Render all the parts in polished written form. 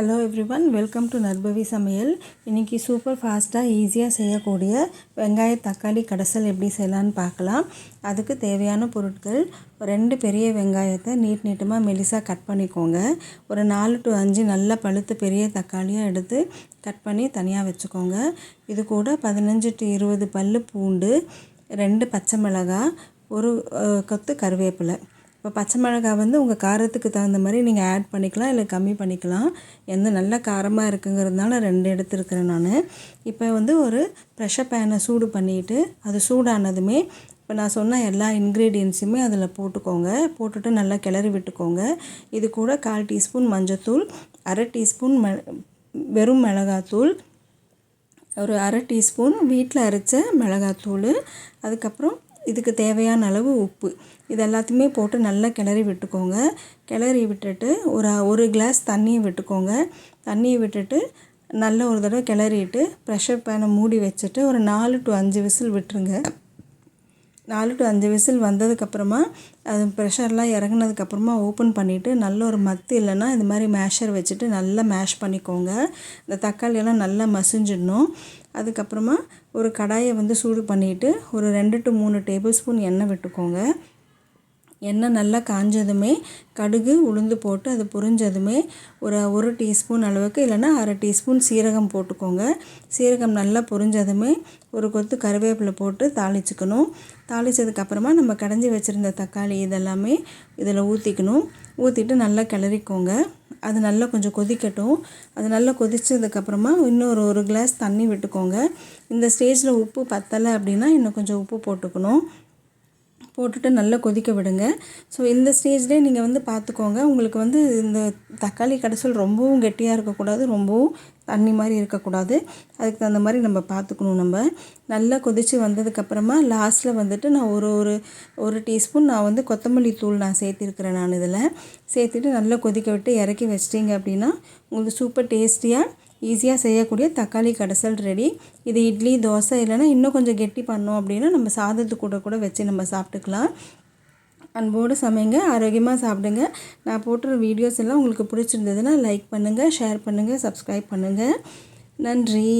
Hello everyone, welcome to நர்பவி சமையல். இன்றைக்கி super ஃபாஸ்ட்டாக ஈஸியாக செய்யக்கூடிய வெங்காய தக்காளி கடைசல் எப்படி செய்யலான்னு பார்க்கலாம். அதுக்கு தேவையான பொருட்கள்: 2 பெரிய வெங்காயத்தை நீட்டமாக மெலிசாக கட் பண்ணிக்கோங்க. ஒரு 4 to 5 நல்ல பழுத்து பெரிய தக்காளியாக எடுத்து கட் பண்ணி தனியாக வச்சுக்கோங்க. இது கூட 15 to 20 பல் பூண்டு, 2 பச்சை மிளகாய், ஒரு கொத்து கருவேப்பிலை. இப்போ பச்சை மிளகாய் உங்கள் காரத்துக்கு தகுந்த மாதிரி நீங்கள் ஆட் பண்ணிக்கலாம், இல்லை கம்மி பண்ணிக்கலாம். நல்ல காரமாக இருக்குங்கிறதுனால 2 எடுத்துருக்கிறேன் நான். இப்போ ஒரு ப்ரெஷர் பேனை சூடு பண்ணிவிட்டு அது சூடானதுமே இப்போ நான் சொன்ன எல்லா இன்க்ரீடியன்ஸுமே அதில் போட்டுக்கோங்க. போட்டுட்டு நல்லா கிளறி விட்டுக்கோங்க. இது கூட 1/4 டீஸ்பூன் மஞ்சத்தூள், 1/2 டீஸ்பூன் வெறும் மிளகாத்தூள், ஒரு 1/2 டீஸ்பூன் வீட்டில் அரைச்ச மிளகாத்தூள், அதுக்கப்புறம் இதுக்கு தேவையான அளவு உப்பு, இது எல்லாத்தையுமே போட்டு நல்லா கிளறி விட்டுக்கோங்க. கிளறி விட்டுட்டு ஒரு கிளாஸ் தண்ணியை விட்டுக்கோங்க. தண்ணியை விட்டுட்டு நல்ல ஒரு தடவை கிளறிட்டு ப்ரெஷர் பேனை மூடி வச்சுட்டு ஒரு 4 to 5 விசில் விட்டுருங்க. 4 to 5 விசில் வந்ததுக்கப்புறமா அது ப்ரெஷர்லாம் இறங்கினதுக்கப்புறமா ஓப்பன் பண்ணிவிட்டு நல்ல ஒரு மத்து இல்லைன்னா இது மாதிரி மேஷர் வச்சுட்டு நல்லா மேஷ் பண்ணிக்கோங்க. இந்த தக்காளியெல்லாம் நல்லா மசிஞ்சிடணும். அதுக்கப்புறமா ஒரு கடாயை சூடு பண்ணிவிட்டு ஒரு 2 to 3 டேபிள் ஸ்பூன் எண்ணெய் விட்டுக்கோங்க. எண்ணெய் நல்லா காஞ்சதுமே கடுகு உளுந்து போட்டு அது பொரிஞ்சதுமே ஒரு டீஸ்பூன் அளவுக்கு இல்லைன்னா 1/2 டீஸ்பூன் சீரகம் போட்டுக்கோங்க. சீரகம் நல்லா பொரிஞ்சதுமே ஒரு கொத்து கருவேப்பிலை போட்டு தாளிச்சுக்கணும். தாளித்ததுக்கப்புறமா நம்ம கடைஞ்சி வச்சுருந்த தக்காளி இதெல்லாமே இதில் ஊற்றிக்கணும். ஊற்றிட்டு நல்லா கிளறிக்கோங்க. அது நல்லா கொஞ்சம் கொதிக்கட்டும். அது நல்லா கொதித்ததுக்கப்புறமா இன்னொரு ஒரு கிளாஸ் தண்ணி விட்டுக்கோங்க. இந்த ஸ்டேஜில் உப்பு பத்தலை அப்படின்னா இன்னும் கொஞ்சம் உப்பு போட்டுக்கணும். போட்டுட்டு நல்லா கொதிக்க விடுங்க. ஸோ இந்த ஸ்டேஜ்லேயே நீங்கள் பார்த்துக்கோங்க. உங்களுக்கு இந்த தக்காளி கடைசல் ரொம்பவும் கெட்டியாக இருக்கக்கூடாது, ரொம்பவும் தண்ணி மாதிரி இருக்கக்கூடாது. அதுக்கு தகுந்த மாதிரி நம்ம பார்த்துக்கணும். நம்ம நல்லா கொதித்து வந்ததுக்கப்புறமா லாஸ்ட்டில் நான் ஒரு டீஸ்பூன் நான் கொத்தமல்லி தூள் நான் சேர்த்திருக்கிறேன். நான் இதில் சேர்த்துட்டு நல்லா கொதிக்க விட்டு இறக்கி வச்சிட்டிங்க அப்படின்னா உங்களுக்கு சூப்பர் டேஸ்டியாக ஈஸியாக செய்யக்கூடிய தக்காளி கடைசல் ரெடி. இது இட்லி, தோசை இல்லைன்னா இன்னும் கொஞ்சம் கெட்டி பண்ணோம் அப்படின்னா நம்ம சாதத்து கூட வச்சு நம்ம சாப்பிட்டுக்கலாம். அன்போடு சமைங்க, ஆரோக்கியமாக சாப்பிடுங்க. நான் போட்டுற வீடியோஸ் எல்லாம் உங்களுக்கு பிடிச்சிருந்ததுன்னா லைக் பண்ணுங்கள், ஷேர் பண்ணுங்கள், சப்ஸ்கிரைப் பண்ணுங்கள். நன்றி.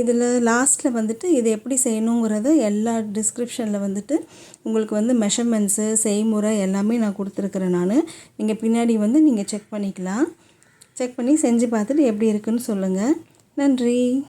இதில் லாஸ்ட்டில் இது எப்படி செய்யணுங்கிறது எல்லா டிஸ்கிரிப்ஷனில் உங்களுக்கு மெஷர்மெண்ட்ஸு, செய்முறை எல்லாமே நான் கொடுத்துருக்குறேன். நீங்கள் பின்னாடி நீங்கள் செக் பண்ணிக்கலாம். செக் பண்ணி செஞ்சு பார்த்துட்டு எப்படி இருக்குன்னு சொல்லுங்கள். நன்றி.